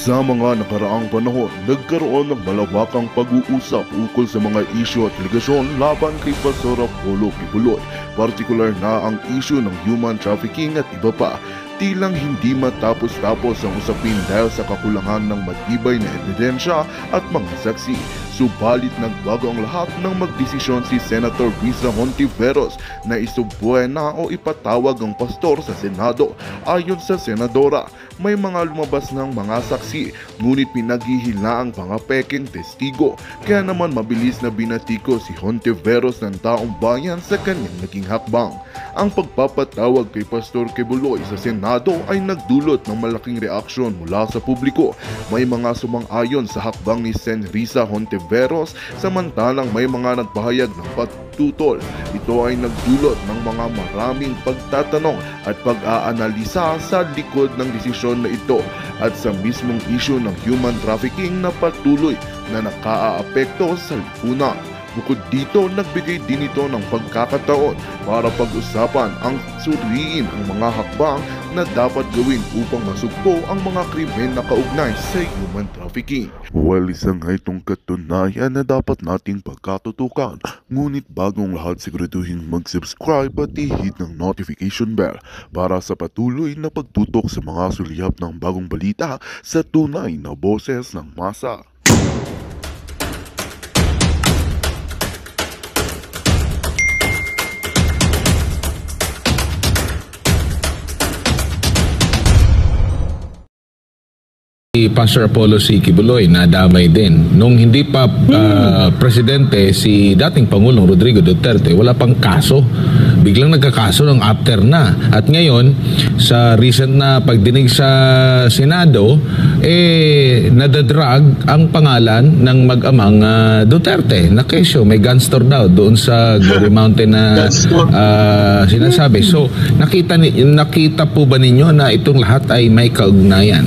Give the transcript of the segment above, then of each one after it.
Sa mga nakaraang panahon, nagkaroon ng malawakang pag-uusap ukol sa mga isyu at ligasyon laban kay Pastor Apollo Kibuloy, partikular na ang isyu ng human trafficking at iba pa. Tilang hindi matapos-tapos ang usapin dahil sa kakulangan ng matibay na ebidensya at mga saksi. Subalit nagbago ang lahat nang magdesisyon si Senator Risa Hontiveros na isubuhin na o ipatawag ang pastor sa Senado. Ayon sa senadora, may mga lumabas ng mga saksi, ngunit pinaghihila ang mga peking testigo. Kaya naman mabilis na binatiko si Hontiveros ng taong bayan sa kanyang naging hakbang. Ang pagpapatawag kay Pastor Kibuloy sa Senado ay nagdulot ng malaking reaksyon mula sa publiko. May mga sumang-ayon sa hakbang ni Sen. Risa Hontiveros, samantalang may mga nagpahayag ng patutol. Ito ay nagdulot ng mga maraming pagtatanong at pag-aanalisa sa likod ng desisyon na ito at sa mismong isyu ng human trafficking na patuloy na nakaaapekto sa lipunan. Bukod dito, nagbigay din ito ng pagkakataon para pag-usapan ang suriin ang mga hakbang na dapat gawin upang masugpo ang mga krimen na kaugnay sa human trafficking. Well, isang itong katunayan na dapat nating pagkatutukan. Ngunit bagong lahat, siguraduhin mag-subscribe at i-hit ng notification bell para sa patuloy na pagtutok sa mga suliyap ng bagong balita sa tunay na boses ng masa. Si Pastor Apollo C. Kibuloy nadamay din. Nung hindi pa presidente si dating Pangulong Rodrigo Duterte, wala pang kaso. Biglang nagkakaso ng after na. At ngayon, sa recent na pagdinig sa Senado, nadadrag ang pangalan ng mag-amang Duterte na kesyo. May gun store daw doon sa Glory Mountain na sinasabi. So, nakita po ba ninyo na itong lahat ay may kaugnayan?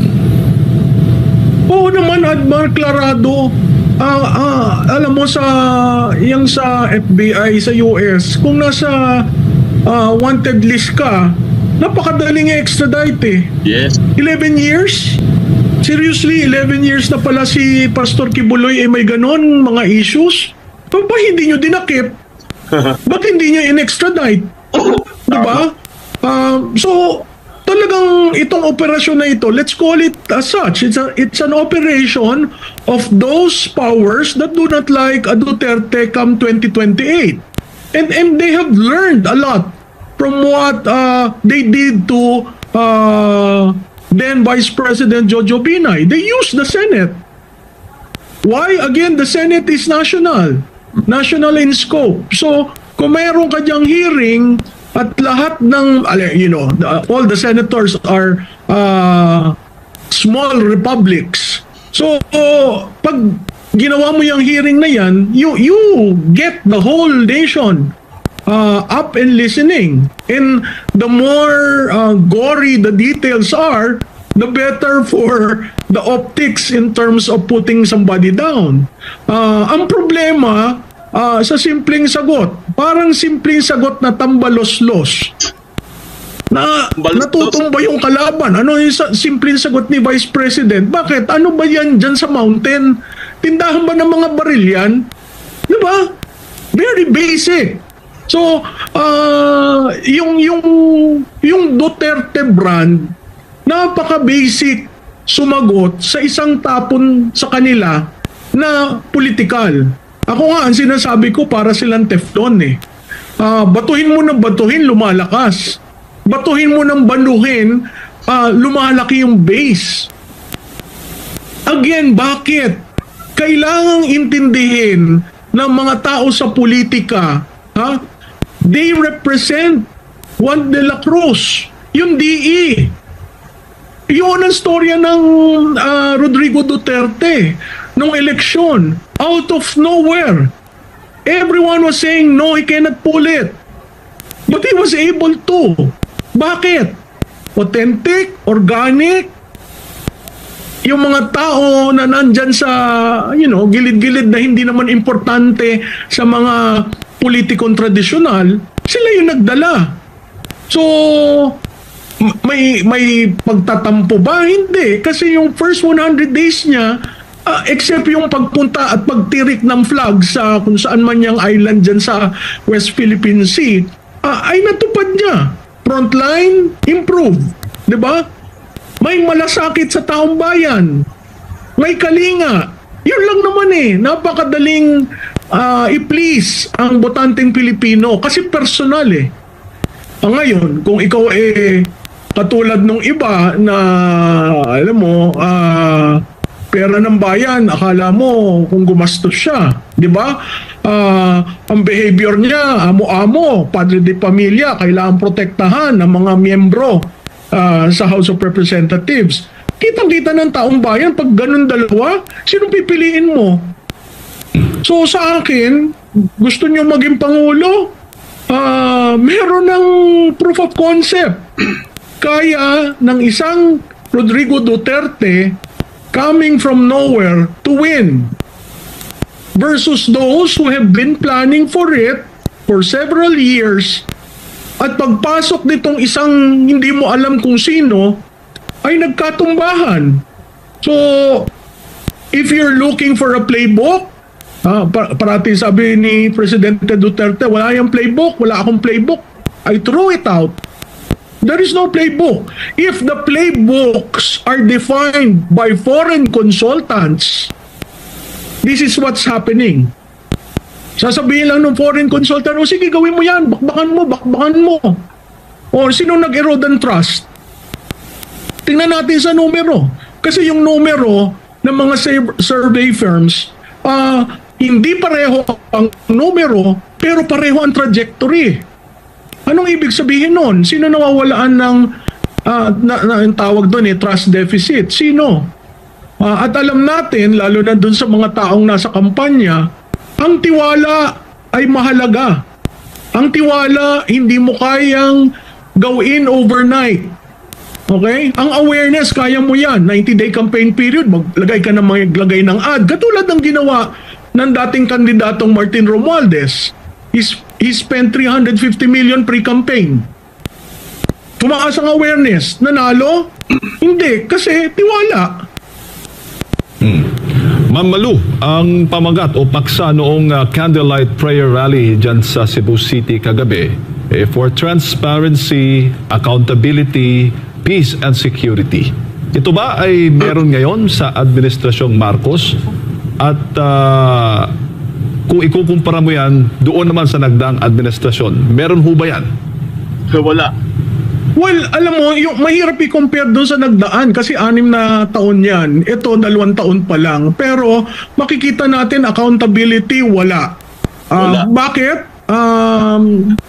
Oo naman, Admar Clarado. Alam mo, sa FBI sa US, kung nasa wanted list ka, napakadaling extradite eh. Yes. 11 years? Seriously, 11 years na pala si Pastor Kibuloy may ganon mga issues? Pa hindi nyo dinakip? Ba't hindi nyo in-extradite? Diba? So, talagang itong operasyon na ito, let's call it as such. It's an operation of those powers that do not like a Duterte come 2028. And they have learned a lot from what they did to then Vice President Jojo Binay. They used the Senate. Why? Again, the Senate is national in scope. So, kung mayroon ka diyang hearing, at lahat ng, all the senators are small republics. So, pag ginawa mo yung hearing na yan, you get the whole nation up and listening. And the more gory the details are, the better for the optics in terms of putting somebody down. Ang problema, sa simpleng sagot, parang simpleng sagot na tambalos-los. Natutumba yung kalaban. Ano yung simpleng sagot ni Vice President? Bakit? Ano ba yan dyan sa mountain? Tindahan ba ng mga baril yan? Diba? Very basic. So, yung Duterte brand, napaka-basic sumagot sa isang tapon sa kanila na politikal. Ako nga, ang sinasabi ko, para silang Teflon eh. Batuhin mo ng batuhin, lumalakas. Batuhin mo ng banuhin, lumalaki yung base. Again, bakit? Kailangang intindihin ng mga tao sa politika, they represent Juan de la Cruz, yung DE. Yun ang storya ng Rodrigo Duterte nung eleksyon. Out of nowhere, everyone was saying no, he cannot pull it, but he was able to. Bakit? Authentic, organic, yung mga tao na nandyan sa gilid-gilid na hindi naman importante sa mga politikong tradisyonal, sila yung nagdala. So may pagtatampo ba? Hindi. Kasi yung first 100 days niya, except yung pagpunta at pagtirik ng flag sa kung saan man yung island dyan sa West Philippine Sea, ay natupad niya. Frontline, improve. Diba? May malasakit sa taong bayan. May kalinga. Yun lang naman napakadaling i-please ang botanteng Pilipino kasi personal ngayon, kung ikaw katulad nung iba na alam mo, pera ng bayan, akala mo kung gumastos siya, di ba? Ang behavior niya, amo-amo, padre de pamilya, kailangan protektahan ng mga miyembro sa House of Representatives. Kitang-kita ng taong bayan, pag ganun dalawa, sinong pipiliin mo? So sa akin, gusto niyo maging Pangulo, meron ng proof of concept. Kaya ng isang Rodrigo Duterte coming from nowhere to win versus those who have been planning for it for several years at pagpasok nitong isang hindi mo alam kung sino ay nagkatumbahan. So if you're looking for a playbook, parati sabi ni Presidente Duterte, wala yung playbook, wala akong playbook. I threw it out. There is no playbook. If the playbooks are defined by foreign consultants, this is what's happening. Sasabihin lang ng foreign consultant, sige gawin mo yan, bakbakan mo. O sino nag-erode ng trust? Tingnan natin sa numero. Kasi yung numero ng mga survey firms, hindi pareho ang numero, pero pareho ang trajectory. Anong ibig sabihin nun? Sino nawawalaan ng ang tawag doon trust deficit? Sino? At alam natin, lalo na doon sa mga taong nasa kampanya, ang tiwala ay mahalaga. Ang tiwala, hindi mo kayang gawin overnight. Okay? Ang awareness, kaya mo yan. 90-day campaign period, maglagay ka ng maglagay ng ad. Katulad ng ginawa ng dating kandidatong Martin Romualdez. He spent 350 million pre-campaign. Tumaas ang awareness. Nanalo? Hindi. Kasi tiwala. Ma'am Malu, ang pamagat o paksa noong candlelight prayer rally dyan sa Cebu City kagabi for transparency, accountability, peace and security. Ito ba ay meron ngayon sa Administrasyong Marcos? At kung ikukumpara mo yan doon naman sa nagdaang administrasyon, meron ho ba yan? Wala. Well, alam mo, yung mahirap i-compare doon sa nagdaan kasi 6 na taon yan. Ito, 2 taon pa lang. Pero makikita natin accountability, wala. Bakit?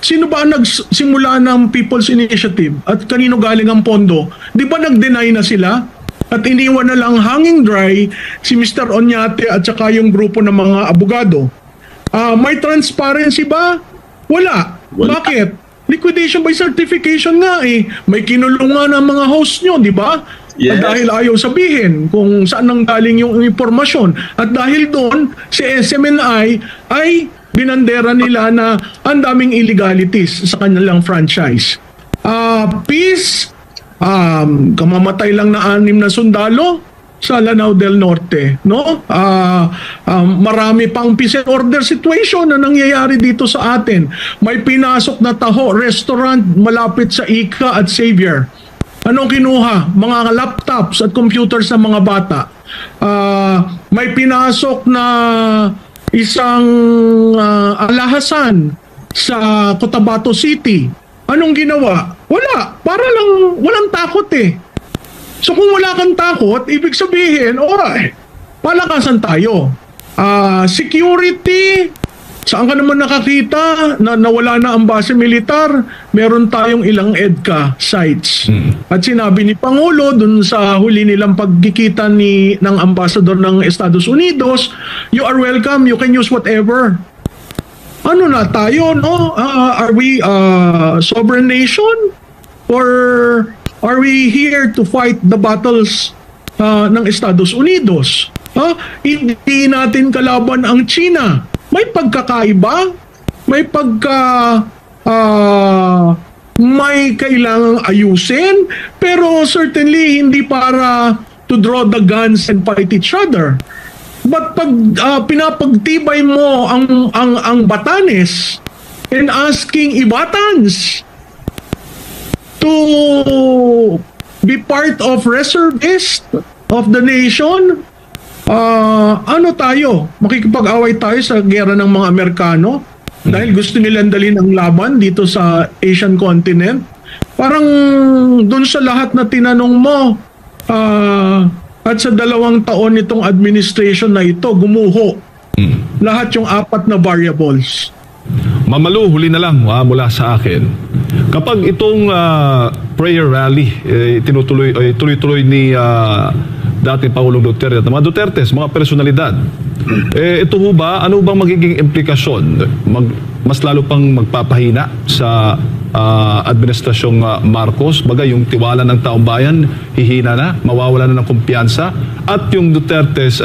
Sino ba ang nagsimula ng People's Initiative? At kanino galing ang pondo? Di ba nag-deny na sila? At iniwan na lang hanging dry si Mr. Oñate at saka yung grupo ng mga abogado. May transparency ba? Wala. Bakit? Liquidation by certification nga May kinulungan ng mga host nyo, di ba? Yes. At dahil ayaw sabihin kung saan nanggaling yung impormasyon. At dahil doon, si SMNI ay binandera nila na ang daming illegalities sa kanilang franchise. Peace, kamamatay lang na 6 na sundalo sa Lanao del Norte, no? Marami pang peace and order situation na nangyayari dito sa atin. May pinasok na Taho restaurant malapit sa Ika at Xavier. Anong kinuha? Mga laptops at computers ng mga bata. May pinasok na isang alhasan sa Cotabato City. Anong ginawa? Wala. Para lang walang takot So kung wala kang takot, ibig sabihin, palakasan tayo. Security, saan ka naman nakakita na nawala na ang base militar? Meron tayong ilang EDCA sites. At sinabi ni Pangulo dun sa huli nilang pagkikita ng ambassador ng Estados Unidos, you are welcome, you can use whatever. Ano na tayo, no? Are we a sovereign nation? Or are we here to fight the battles ng Estados Unidos? Hindi natin kalaban ang China. May pagkakaiba, may may kailangang ayusin, pero certainly hindi para to draw the guns and fight each other. But pag pinapagtibay mo ang Batanes and asking Ibatans to be part of reservist of the nation, ano tayo? Makikipag-away tayo sa gera ng mga Amerikano dahil gusto nilang dalhin ang laban dito sa Asian continent. Parang dun sa lahat na tinanong mo, at sa 2 taon nitong administration na ito, gumuho lahat yung 4 na variables. Mamalu, huli na lang mula sa akin. Kapag itong prayer rally tuloy-tuloy ni dating Pangulong Duterte at mga Dutertes, mga personalidad, ito ho ba, ano bang magiging implikasyon? Mas lalo pang magpapahina sa administrasyong Marcos, bagay yung tiwala ng taong bayan hihina na, mawawala na ng kumpiyansa, at yung Dutertes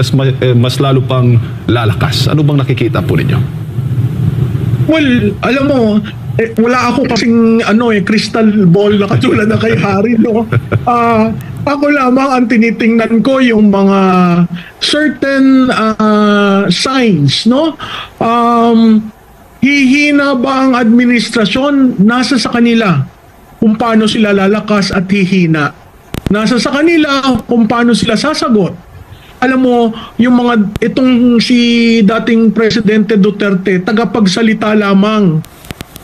mas lalo pang lalakas. Ano bang nakikita po ninyo? Well, alam mo, wala ako kasing crystal ball na katulad na kay Harry, no? Ako lamang ang tinitingnan ko yung mga certain signs, no? Hihina ba ang administrasyon? Nasa sa kanila kung paano sila lalakas at hihina. Nasa sa kanila kung paano sila sasagot. Alam mo, itong si dating Presidente Duterte, tagapagsalita lamang.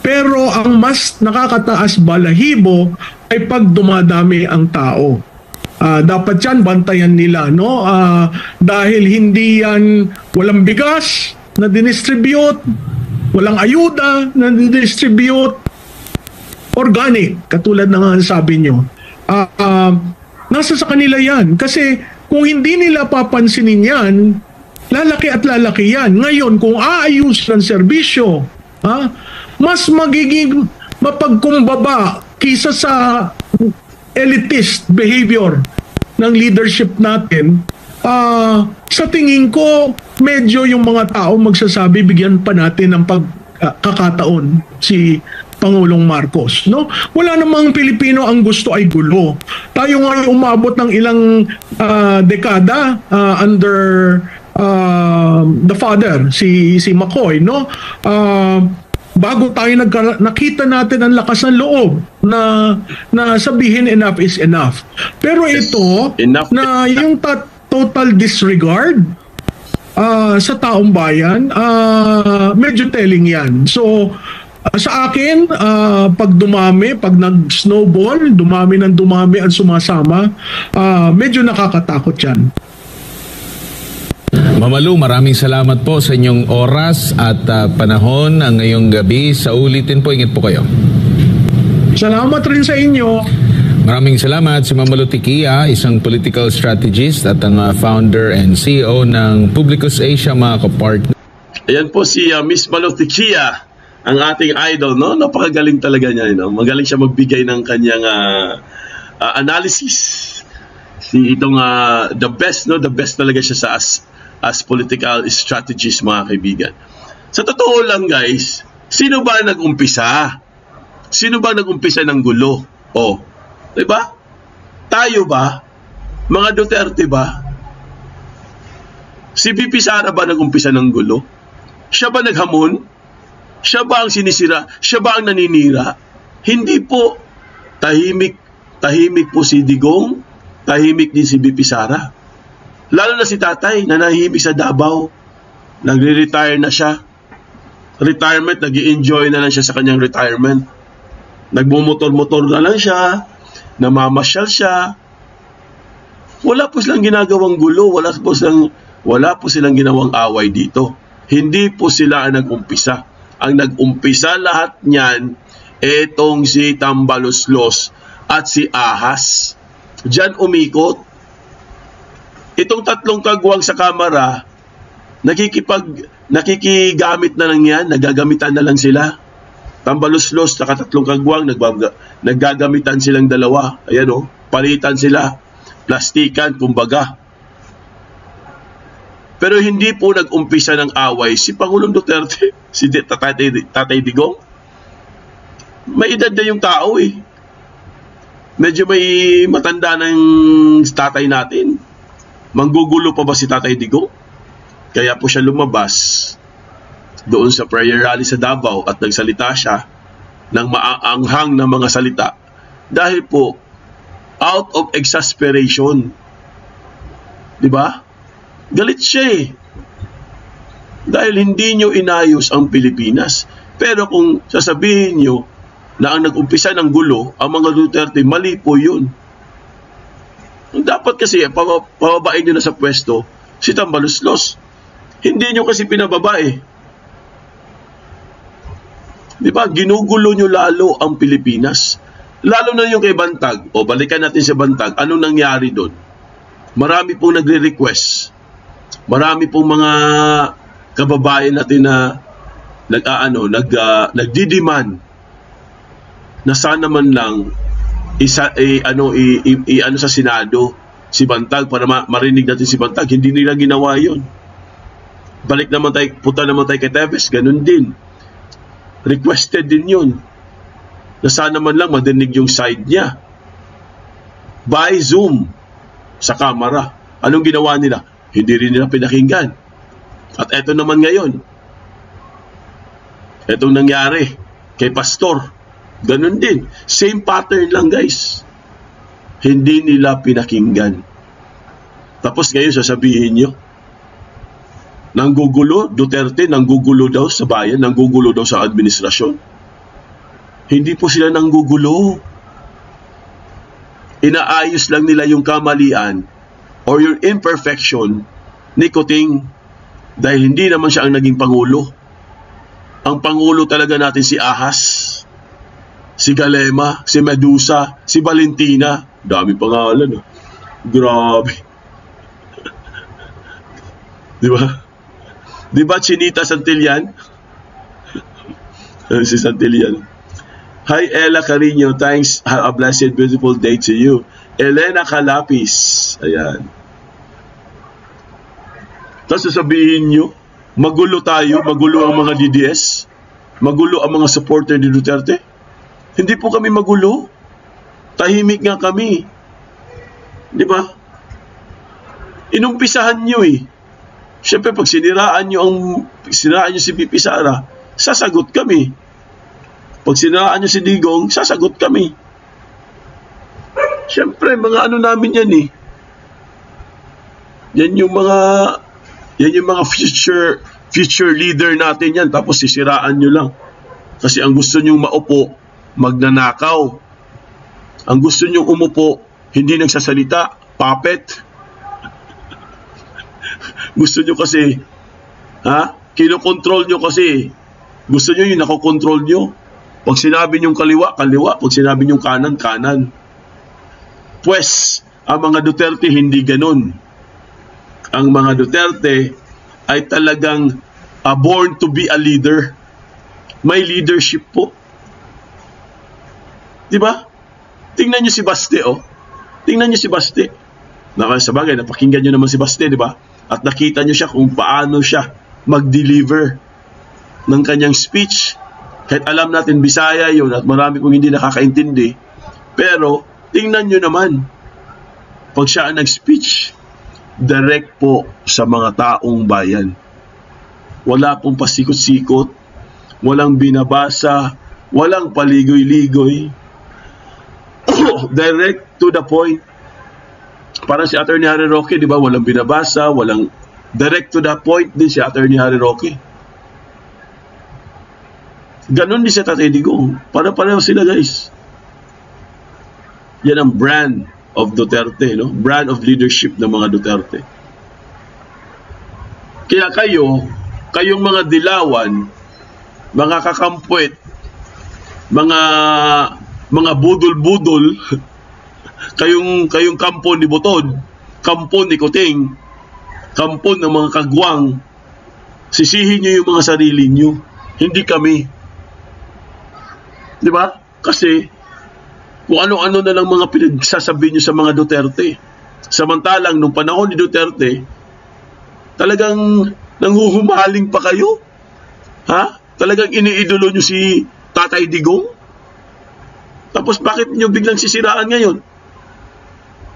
Pero ang mas nakakataas balahibo ay pag dumadami ang tao. Dapat yan bantayan nila, no? Dahil hindi yan walang bigas na dinistribute, walang ayuda na dinistribute, organic, katulad na nga sabi nyo. Nasa sa kanila yan. Kasi kung hindi nila papansinin yan, lalaki at lalaki yan. Ngayon, kung aayos ng serbisyo, mas magiging mapagkumbaba kisa sa elitist behavior ng leadership natin. Sa tingin ko, medyo yung mga tao magsasabi, bigyan pa natin ng pagkakataon si Pangulong Marcos, no? Wala namang Pilipino ang gusto ay gulo. Tayo nga umabot ng ilang dekada under the father, si McCoy, no? Bago tayo nakita natin ang lakas ng loob na sabihin enough is enough. Pero ito, na yung total disregard sa taong bayan, medyo telling yan. So, sa akin, pag nag-snowball, dumami ang sumasama, medyo nakakatakot yan. Mamalu, maraming salamat po sa inyong oras at panahon ang ngayong gabi. Sa ulitin po, ingat po kayo. Salamat rin sa inyo. Maraming salamat si Mamalu Tiquia, isang political strategist at ang founder and CEO ng Publicus Asia, mga kapartner. Ayan po si Miss Malu Tiquia, ang ating idol, no? Napakagaling talaga niya, no? Magaling siya magbigay ng kanyang analysis. Itong the best, no? The best talaga siya sa as political strategist, mga kaibigan. Sa totoo lang, guys, sino ba nag-umpisa? Sino ba nag-umpisa ng gulo? Diba? Tayo ba? Mga Duterte ba? Si VP Sara ba nag-umpisa ng gulo? Siya ba naghamon? Siya ba ang sinisira? Siya ba ang naninira? Hindi po. Tahimik po si Digong. Tahimik din si VP Sara. Lalo na si tatay na nahihimik sa Davao. Nagre-retire na siya. Retirement, nag-i-enjoy na lang siya sa kanyang retirement. Nagmumotor-motor na lang siya. Namamasyal siya. Wala po silang ginagawang gulo. Wala po silang ginawang away dito. Hindi po sila ang nag-umpisa. Ang nag-umpisa lahat niyan, etong si Tambaloslos at si Ahas. Diyan umikot. Itong 3 kagwang sa kamera, nakikigamit na lang yan, nagagamitan na lang sila. Tambaloslos, saka 3 kagwang, naggagamitan silang dalawa. Ayan palitan sila. Plastikan, kumbaga. Pero hindi po nag-umpisa ng away si Pangulong Duterte, si Tatay Digong. May edad na yung tao eh. Medyo may matanda ng tatay natin. Manggugulo pa ba si Tatay Digong? Kaya po siya lumabas doon sa prayer rally sa Davao at nagsalita siya ng maaanghang na mga salita dahil po out of exasperation. Diba? Galit siya eh. Dahil hindi nyo inayos ang Pilipinas. Pero kung sasabihin nyo na ang nag-umpisa ng gulo, ang mga Duterte, mali po yun. Dapat kasi pababain nyo na sa pwesto si Tambaluslos. Hindi nyo kasi pinababa eh. Diba? Ginugulo nyo lalo ang Pilipinas. Lalo na yung kay Bantag. O balikan natin sa Bantag. Anong nangyari doon? Marami pong nagre-request. Marami pong mga kababayan natin na nagdi-demand na sana man lang ano sa Senado si Bantag para marinig natin si Bantag. Hindi nila ginawa yun. Balik naman tayo, punta naman tayo kay Teves, ganun din. Requested din yun na sana man lang madinig yung side niya by Zoom sa kamera. Anong ginawa nila? Hindi rin nila pinakinggan. At eto naman ngayon, etong nangyari kay Pastor, ganun din. Same pattern lang guys. Hindi nila pinakinggan. Tapos ngayon sasabihin nyo, nanggugulo, Duterte, nanggugulo daw sa bayan, nanggugulo daw sa administrasyon. Hindi po sila nanggugulo. Inaayos lang nila yung kamalian or yung imperfection ni Kuting dahil hindi naman siya ang naging Pangulo. Ang Pangulo talaga natin si Ahas, si Galema, si Medusa, si Valentina. Dami pangalan. Grabe. Di ba? Di ba Chinita Santillan? Si Santillan. Hi Ella Carino, thanks. Have a blessed, beautiful day to you. Elena Calapis. Ayan. Tapos sasabihin nyo, magulo tayo, magulo ang mga DDS, magulo ang mga supporter ni Duterte. Hindi po kami magulo. Tahimik nga kami. Di ba? Inumpisahan nyo eh. Siyempre pag siniraan nyo si Pipi Sara, sasagot kami. Pag siniraan nyo si Digong, sasagot kami. Siyempre, mga ano namin yan eh. Yan yung mga future leader natin yan. Tapos sisiraan nyo lang. Kasi ang gusto nyong maupo, magnanakaw. Ang gusto nyong umupo, hindi nagsasalita, puppet. Gusto nyo kasi, kinokontrol nyo kasi. Gusto nyo yung nakokontrol nyo. Pag sinabi nyong kaliwa, kaliwa. Pag sinabi nyong kanan, kanan. Pues, ang mga Duterte hindi ganun. Ang mga Duterte ay talagang born to be a leader. May leadership po. Diba? Tingnan nyo si Baste, oh. Tingnan nyo si Baste. Sabagay, napakinggan nyo naman si Baste, diba? At nakita nyo siya kung paano siya mag-deliver ng kanyang speech. Kahit alam natin Bisaya yun at marami kong hindi nakakaintindi. Pero, tingnan nyo naman. Pag siya ang nag-speech, direct po sa mga taong bayan. Wala pong pasikot-sikot, walang binabasa, walang paligoy-ligoy. Direct to the point. Parang si Attorney Harry Roque, di ba? Walang binabasa, walang direct to the point din si Attorney Harry Roque. Ganon din si Tatay Digong. Para-pareho sila guys. Yan ang brand of Duterte, no? Brand of leadership ng mga Duterte. Kaya kayong mga dilawan, mga kakampwet, mga budol-budol, kayong kampo ni Butod, kampo ni Kuting, kampo ng mga kagwang, sisihin nyo yung mga sarili nyo. Hindi kami. Di ba? Kasi, kung ano-ano na lang mga pinagsasabi nyo sa mga Duterte. Samantalang, nung panahon ni Duterte, talagang nanghuhumaling pa kayo. Talagang iniidolo nyo si Tatay Digong. Tapos bakit nyo biglang sisiraan ngayon?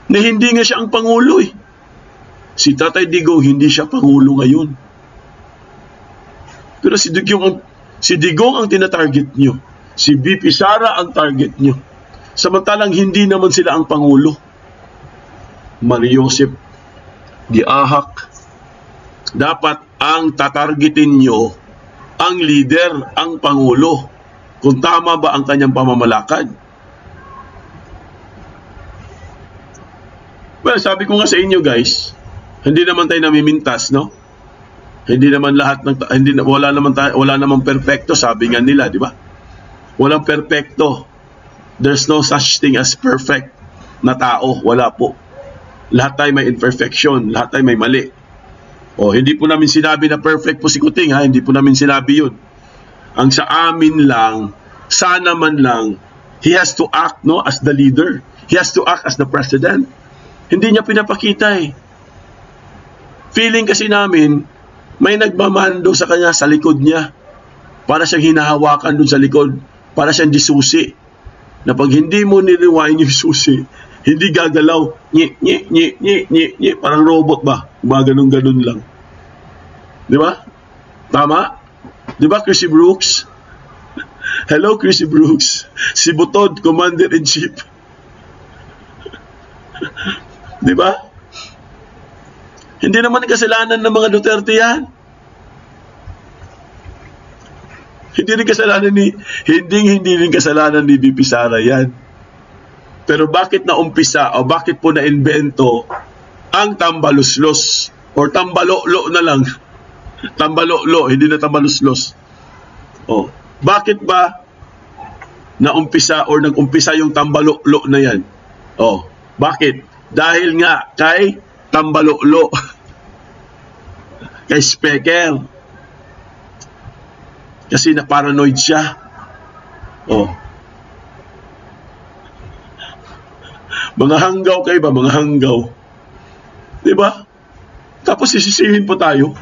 Na hindi nga siya ang Pangulo eh. Si Tatay Digong, hindi siya Pangulo ngayon. Pero si Digong ang tinatarget nyo. Si VP Sara ang target nyo. Samantalang hindi naman sila ang Pangulo. Mariosep, Giahak, dapat ang tatargetin nyo ang leader, ang Pangulo. Kung tama ba ang kanyang pamamalakad. Well, sabi ko nga sa inyo guys, hindi naman tayo namimintas, no? Hindi naman lahat ng wala naman perfecto, sabi nga nila, di ba? Walang perfecto. There's no such thing as perfect na tao, wala po. Lahat tayo may imperfection, lahat tayo may mali. O, hindi po namin sinabi na perfect po si Kuting, ha? Hindi po namin sinabi yun. Ang sa amin lang, sana man lang, he has to act, no, as the leader. He has to act as the president. Hindi niya pinapakita eh. Feeling kasi namin, may nagmamando sa kanya sa likod niya. Para siyang hinahawakan dun sa likod. Para siyang disusi. Na pag hindi mo niliwain yung susi, hindi gagalaw. Nye. Parang robot ba? Ganun lang. Di ba? Tama? Di ba, Chrissy Brooks? Hello, Chrissy Brooks. Si Butod, Commander-in-Chief. Di ba? Hindi naman kasalanan ng mga Duterte yan. Hindi rin kasalanan ni VP Sara yan. Pero bakit naumpisa o bakit po na-invento ang tambaluslos or tambalolo na lang? Tambalolo, hindi na tambaluslos. Oh, bakit ba naumpisa or nag-umpisa yung tambalolo na yan? Oh, bakit? Dahil nga kay tambalolo. Kay Specker. Kasi na-paranoid siya. Oh. Mga hanggaw kayo ba? Mga hanggaw. Diba? Tapos sisisihin po tayo.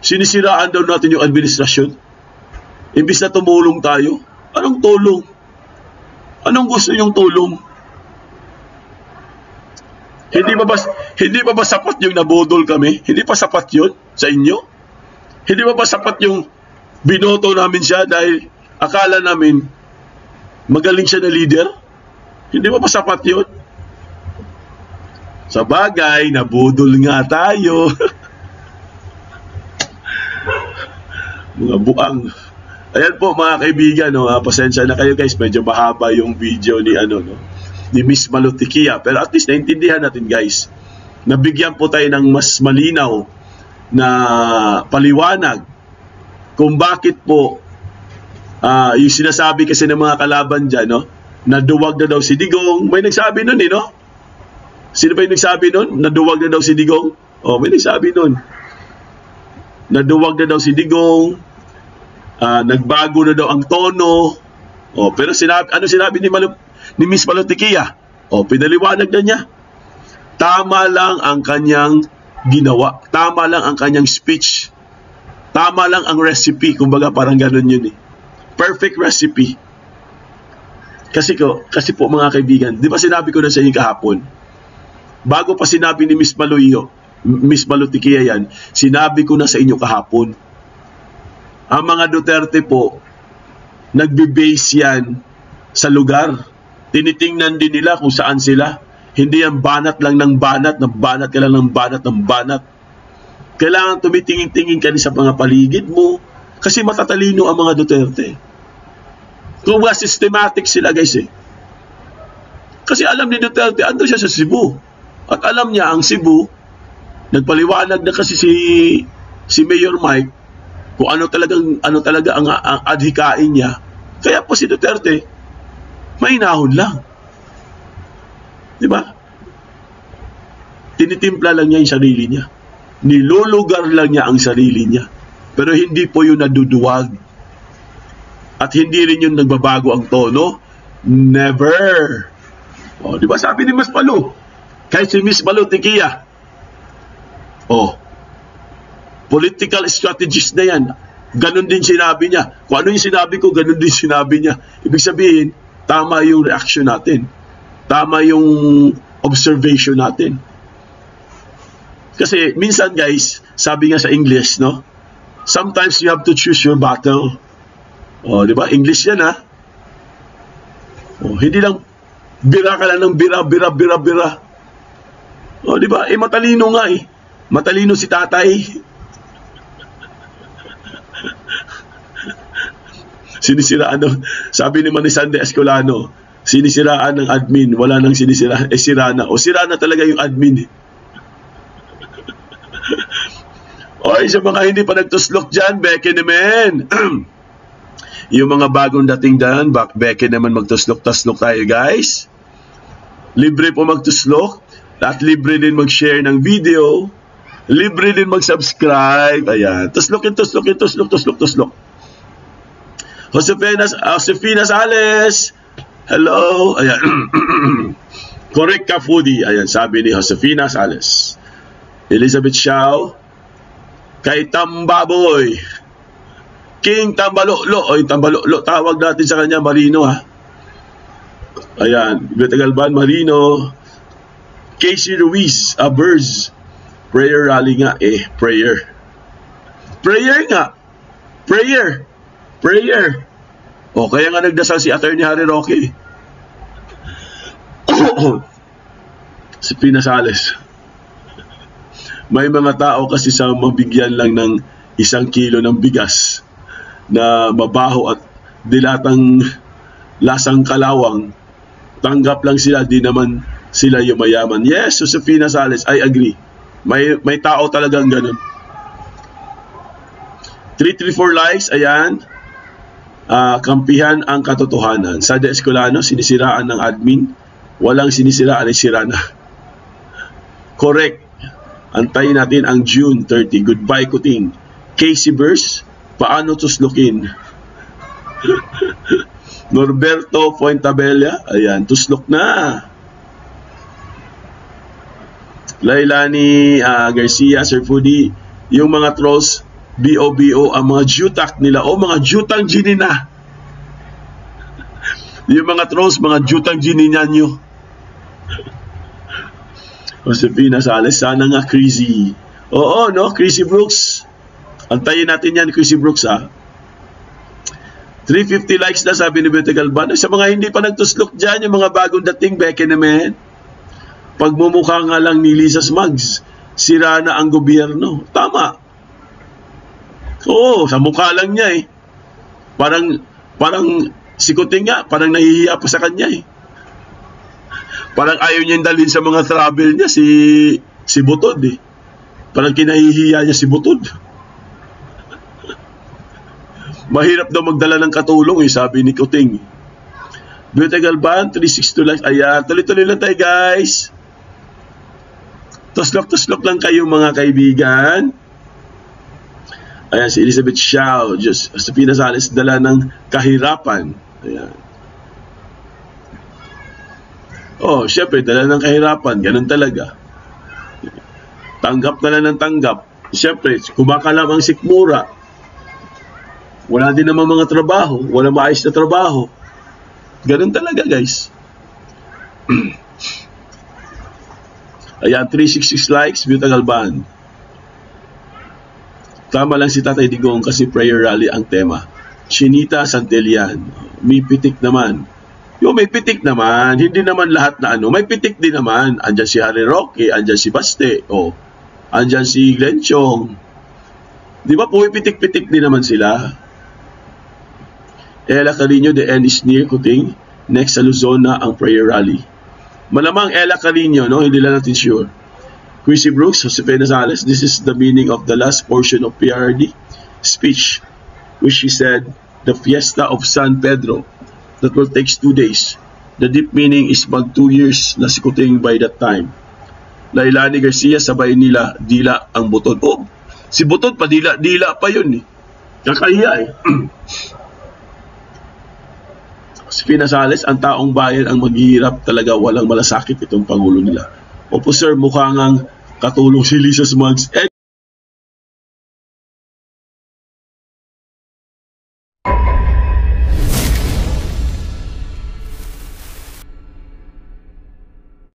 Sinisiraan daw natin yung administrasyon. Imbis na tumulong tayo. Anong tulong? Anong gusto niyong tulong? Hindi pa ba sapat yung nabudol kami? Hindi pa sapat yun sa inyo? Hindi ba sapat yung binoto namin siya dahil akala namin magaling siya na leader? Hindi ba sapat yun? Sa bagay, nabudol nga tayo. Mga buang. Ayan po mga kaibigan, no? Pasensya na kayo guys, medyo mahaba yung video ni ni Miss Malutikia. Pero at least naintindihan natin guys. Nabigyan po tayo ng mas malinaw na paliwanag kung bakit po yung sinasabi kasi ng mga kalaban dyan, no? Naduwag na daw si Digong. May nagsabi nun no? Sino ba yung nagsabi nun? Naduwag na daw si Digong? Oh, may nagsabi nun. Naduwag na daw si Digong. Nagbago na daw ang tono. Oh, pero ano sinabi ni Miss Malutikia? Oh, pinaliwanag na niya. Tama lang ang kanyang ginawa. Tama lang ang kanyang speech. Tama lang ang recipe. Kumbaga parang ganun yun eh. Perfect recipe. Kasi po mga kaibigan, di ba sinabi ko na sa inyo kahapon? Bago pa sinabi ni Miss Malutikia yan, sinabi ko na sa inyo kahapon. Ang mga Duterte po, nagbe-base yan sa lugar. Tinitingnan din nila kung saan sila. Hindi yan banat lang ng banat, banat ka lang ng banat. Kailangan tumitingin-tingin ka sa mga paligid mo kasi matatalino ang mga Duterte. Kung mga systematic sila guys eh. Kasi alam ni Duterte, ando siya sa Cebu. At alam niya ang Cebu, nagpaliwanag na kasi si Mayor Mike kung ano talaga ang adhikain niya. Kaya po si Duterte, may nahon lang. Diba? Tinitimpla lang niya yung sarili niya. Nilulugar lang niya ang sarili niya. Pero hindi po yun naduduwag. At hindi rin yun nagbabago ang tono. Never. O, diba sabi ni Mas Palu? Kahit si Miss Malutikia. O, political strategist na yan. ganun din sinabi niya. Kung ano yung sinabi ko, ganun din sinabi niya. Ibig sabihin, tama yung reaction natin. Tama yung observation natin. Kasi minsan guys, sabi nga sa English, no? Sometimes you have to choose your battle. Oh, di ba? English yan, ha? Oh, hindi lang bira ka lang ng bira. Oh, di ba? Matalino nga eh. Matalino si tatay. Sinisiraan, sabi ni Manisande Escolano, sinisiraan ng admin, wala nang sinisiraan, sira na. O sira na talaga yung admin. O sa mga hindi pa nagtuslok dyan, beke naman. Yung mga bagong dating dyan, beke naman magtuslok-taslok tayo guys. Libre po magtuslok, at libre din mag-share ng video, libre din mag-subscribe. Ayan, tuslok. Josefina Sales. Hello. Ayan. Correct ka, foodie. Ayan, sabi ni Josefina Sales. Elizabeth Xiao. Kay Tambaboy. King Tambalolo. Oy, Tambalolo. Tawag natin sa kanya, Marino, ha. Ayan. Betagalban, Marino. Casey Ruiz. Abers. Prayer rally nga. Prayer. Prayer nga. Prayer. O, kaya nga nagdasal si Attorney Harry Roque. Si Pina Sales. May mga tao kasi sa mabigyan lang ng 1 kilo ng bigas na mabaho at dilatang lasang kalawang, tanggap lang sila, di naman sila yung mayaman. Yes, Josefina Sales, I agree. May tao talagang ganun. 334 likes, ayan. Kampihan ang katotohanan. Sa De Escolano, sinisiraan ng admin. Walang sinisiraan ay sira na. Correct. Antayin natin ang June 30. Goodbye, Kuting. Casey Burst, paano tuslukin? Norberto Fuentabella, ayan, tuslok na. Lailani Garcia, Sir Foodie, yung mga trolls, BOBO ang mga jutak nila. O mga jutang ginina. Yung mga trolls, mga jutang ginina nyo. Josefina Sales, sana nga Crazy. Oo, no? Crazy Brooks. Antayin natin yan, Crazy Brooks, ha? 350 likes na, sabi ni Bete Galban. Sa mga hindi pa nagtuslok dyan, yung mga bagong dating, beke naman. Pagmumukha nga lang ni Lisa Smugs, sira na ang gobyerno. Tama. Oo, sa mukha lang niya eh. Parang sikutin nga, parang nahihiya pa sa kanya eh. Parang ayaw niya dalhin sa mga travel niya si Butod eh. Parang kinahihiya niya si Butod. Mahirap daw magdala ng katulong eh, sabi ni Kuting. Beauty Galban, 362 likes. Ayan, tuloy-tuloy lang tayo guys. Tuslok-tuslok lang kayo mga kaibigan. Ayan, si Elizabeth Xiao, Josefina Sales, dala ng kahirapan. Ayan. Oh, syempre, dala ng kahirapan. Ganun talaga. Tanggap na lang ng tanggap. Syempre, kumakalam ang sikmura. Wala din naman mga trabaho. Wala maayos na trabaho. Ganun talaga, guys. Ayan, 366 likes, Beauty Galban. Tama lang si Tatay Digong kasi prayer rally ang tema. Chinita Santillan. May pitik naman. May pitik naman. Hindi naman lahat na ano. May pitik din naman. Andyan si Harry Roque. Andyan si Baste. Andyan si Glenn Chong. Di ba po, pitik-pitik din naman sila. Ella Carino, the end is near, Kuting. Next sa Luzon na ang prayer rally. Malamang Ella Carino, no? Hindi lang natin sure. Chrissy Brooks, Josefina Sales, this is the meaning of the last portion of PRD speech, which she said, the fiesta of San Pedro, that will take 2 days. The deep meaning is mag 2 years na si Kuting by that time. Lailani Garcia, sabay nila, dila ang Butod. Oh, si Butod pa, dila pa yun eh. Kakahiya eh. Josefina Sales, ang taong bayan ang maghihirap talaga, walang malasakit itong Pangulo nila. Opo sir, mukha ngang katulong si Lisa Smugs.